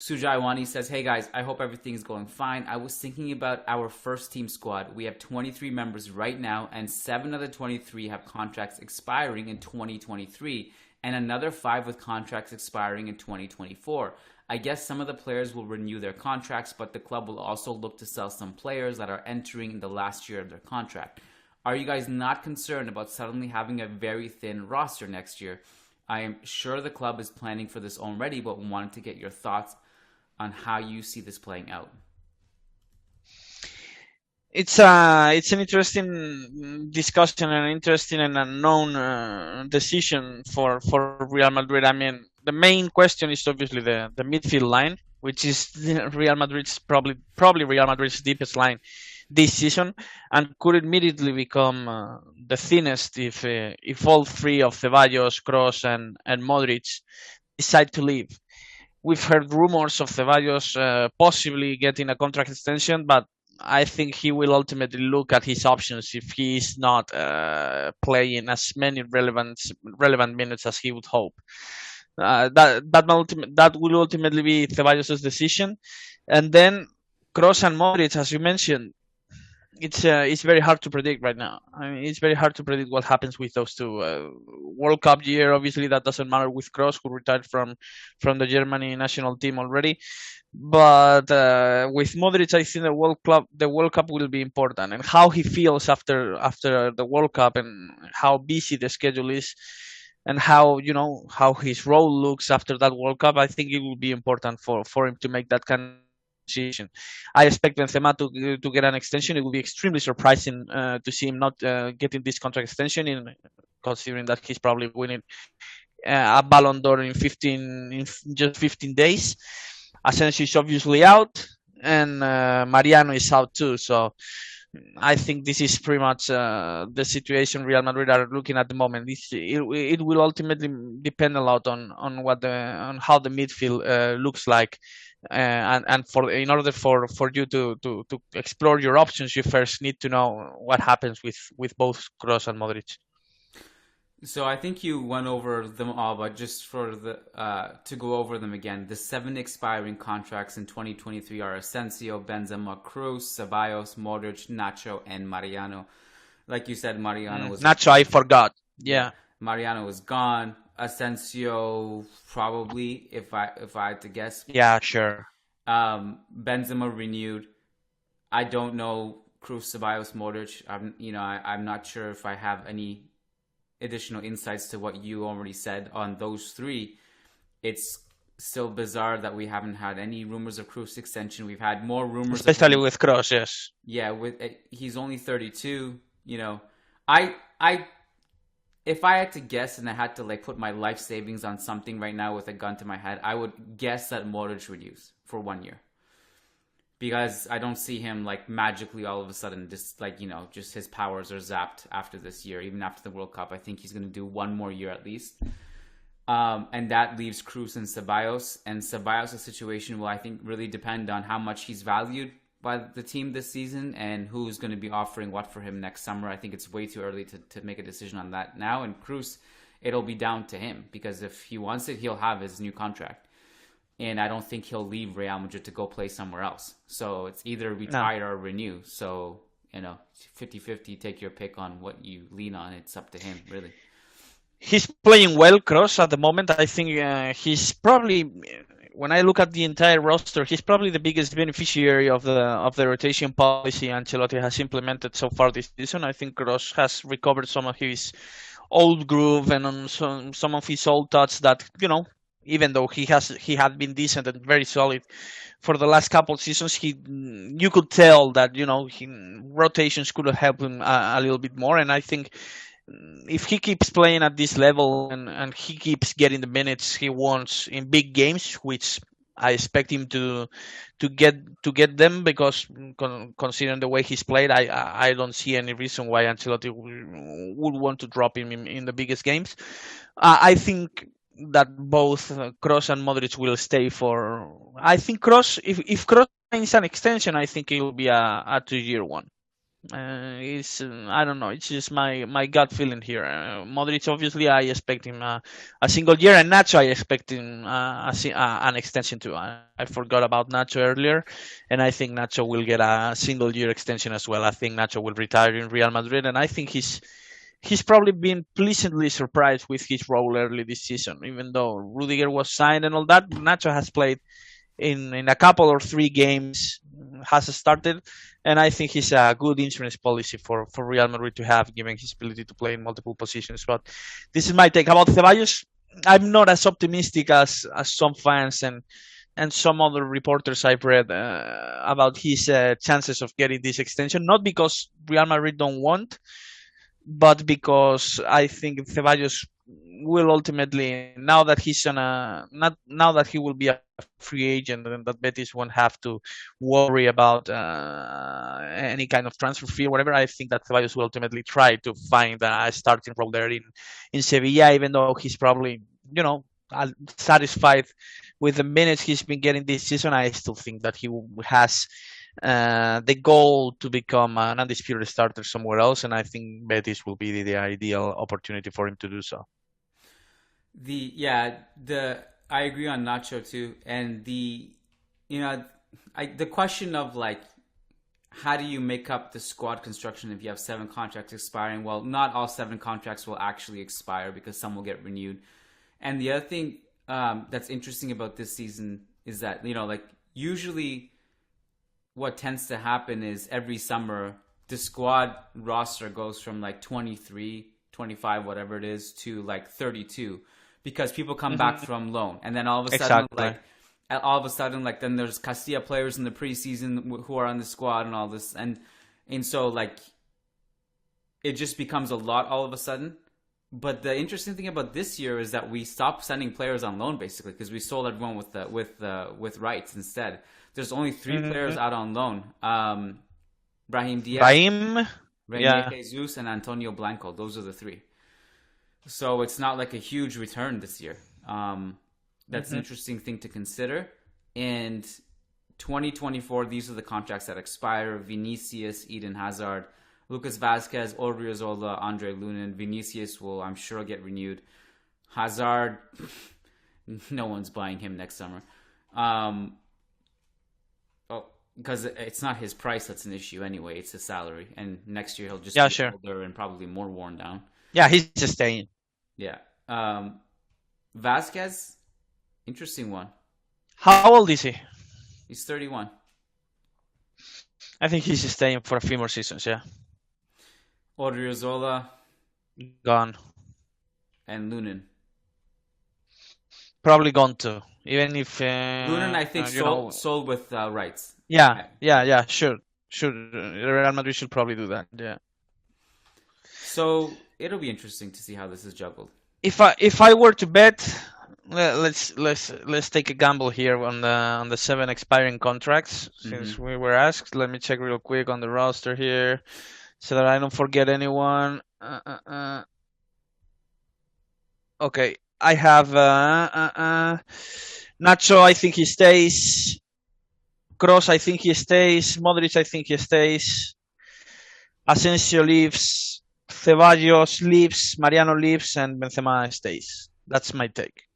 Sujaiwani says, "Hey guys, I hope everything is going fine. I was thinking about our first team squad. We have 23 members right now, and 7 of the 23 have contracts expiring in 2023, and another 5 with contracts expiring in 2024. I guess some of the players will renew their contracts, but the club will also look to sell some players that are entering in the last year of their contract. Are you guys not concerned about suddenly having a very thin roster next year? I am sure the club is planning for this already, but wanted to get your thoughts on how you see this playing out." It's an interesting discussion and interesting and unknown decision for Real Madrid. I mean, the main question is obviously the midfield line, which is Real Madrid's probably Real Madrid's deepest line this season, and could immediately become the thinnest if all three of Ceballos, Kroos, and Modric decide to leave. We've heard rumors of Ceballos possibly getting a contract extension, but I think he will ultimately look at his options if he is not playing as many relevant minutes as he would hope. That will ultimately be Ceballos' decision, and then Kroos and Modric, as you mentioned, it's very hard to predict right now. I mean, it's very hard to predict what happens with those two. World Cup year, obviously, that doesn't matter with Kroos, who retired from the Germany national team already. But with Modric, I think the World Cup will be important, and how he feels after the World Cup, and how busy the schedule is, and how his role looks after that World Cup. I think it will be important for him to make that kind of decision. I expect Benzema to get an extension. It will be extremely surprising to see him not getting this contract extension, considering that he's probably winning a Ballon d'Or in just 15 days. Asensio is obviously out, and Mariano is out too. So I think this is pretty much the situation Real Madrid are looking at the moment. It will ultimately depend a lot on how the midfield looks like, and in order for you to explore your options, you first need to know what happens with both Kroos and Modric. So I think you went over them all, but just for the to go over them again, the 7 expiring contracts in 2023 are Asensio, Benzema, Cruz, Ceballos, Modric, Nacho, and Mariano. Like you said, Mariano was Nacho, I forgot. Yeah. Mariano was gone. Asensio probably, if I had to guess. Yeah, sure. Benzema renewed. I don't know Cruz, Ceballos, Modric. I'm not sure if I have any additional insights to what you already said on those 3. It's still bizarre that we haven't had any rumors of Cruz extension. We've had more rumors, especially with Kroos. Yes. Yeah, he's only 32. I if I had to guess and I had to put my life savings on something right now with a gun to my head, I would guess that Modric renews for 1 year. Because I don't see him magically all of a sudden just his powers are zapped after this year, even after the World Cup. I think he's going to do 1 more year at least. And that leaves Cruz and Ceballos. And Ceballos' situation will, I think, really depend on how much he's valued by the team this season and who's going to be offering what for him next summer. I think it's way too early to make a decision on that now. And Cruz, it'll be down to him, because if he wants it, he'll have his new contract. And I don't think he'll leave Real Madrid to go play somewhere else. So it's either retire or renew. So, 50-50, take your pick on what you lean on. It's up to him, really. He's playing well, Kroos, at the moment. I think he's probably, when I look at the entire roster, he's probably the biggest beneficiary of the rotation policy Ancelotti has implemented so far this season. I think Kroos has recovered some of his old groove and some of his old touch that, even though he had been decent and very solid for the last couple of seasons, you could tell that rotations could have helped him a little bit more. And I think if he keeps playing at this level and he keeps getting the minutes he wants in big games, which I expect him to get them, because considering the way he's played, I don't see any reason why Ancelotti would want to drop him in the biggest games. I think that both Kroos and Modric will stay for. I think Kroos, if Kroos signs an extension, I think it will be a 2-year one. I don't know. It's just my gut feeling here. Modric, obviously, I expect him a single year, and Nacho, I expect him an extension too. I forgot about Nacho earlier, and I think Nacho will get a single year extension as well. I think Nacho will retire in Real Madrid, and I think he's probably been pleasantly surprised with his role early this season. Even though Rudiger was signed and all that, Nacho has played in a couple or three games, has started, and I think he's a good insurance policy for Real Madrid to have, given his ability to play in multiple positions. But this is my take about Ceballos. I'm not as optimistic as some fans and some other reporters I've read about his chances of getting this extension. Not because Real Madrid don't want, but because I think Ceballos will ultimately, now that he's on a not now that he will be a free agent, and that Betis won't have to worry about any kind of transfer fee or whatever. I think that Ceballos will ultimately try to find a starting role there in Sevilla, even though he's probably, satisfied with the minutes he's been getting this season. I still think that he has the goal to become an undisputed starter somewhere else, and I think Betis will be the ideal opportunity for him to do so. I agree on Nacho too, and the question of like, how do you make up the squad construction if you have 7 contracts expiring? Well, not all 7 contracts will actually expire because some will get renewed. And the other thing that's interesting about this season is that, usually what tends to happen is every summer the squad roster goes from like 23, 25, whatever it is, to like 32, because people come back from loan, and then all of a sudden, then there's Castilla players in the preseason who are on the squad and all this, and so like it just becomes a lot all of a sudden. But the interesting thing about this year is that we stopped sending players on loan basically, because we sold everyone with rights instead. There's only 3 players out on loan: Brahim Diaz, Reinier Jesus, and Antonio Blanco. Those are the 3. So it's not like a huge return this year. That's an interesting thing to consider. And 2024, these are the contracts that expire: Vinicius, Eden Hazard, Lucas Vazquez, Odriozola, Andre Lunin. Vinicius will, I'm sure, get renewed. Hazard, no one's buying him next summer. Because it's not his price that's an issue anyway. It's his salary. And next year he'll just be older and probably more worn down. Yeah, he's just staying. Yeah. Vasquez, interesting one. How old is he? He's 31. I think he's staying for a few more seasons, yeah. Odriozola. Gone. And Lunin. Probably gone too. Even if... Lunin, I think, sold with rights. Yeah, sure. Real Madrid should probably do that, yeah. So it'll be interesting to see how this is juggled. If I were to bet, let's take a gamble here on the 7 expiring contracts, since we were asked. Let me check real quick on the roster here, so that I don't forget anyone. Okay, I have Nacho. I think he stays. Kroos, I think he stays. Modric, I think he stays. Asensio leaves. Ceballos leaves, Mariano leaves, and Benzema stays. That's my take.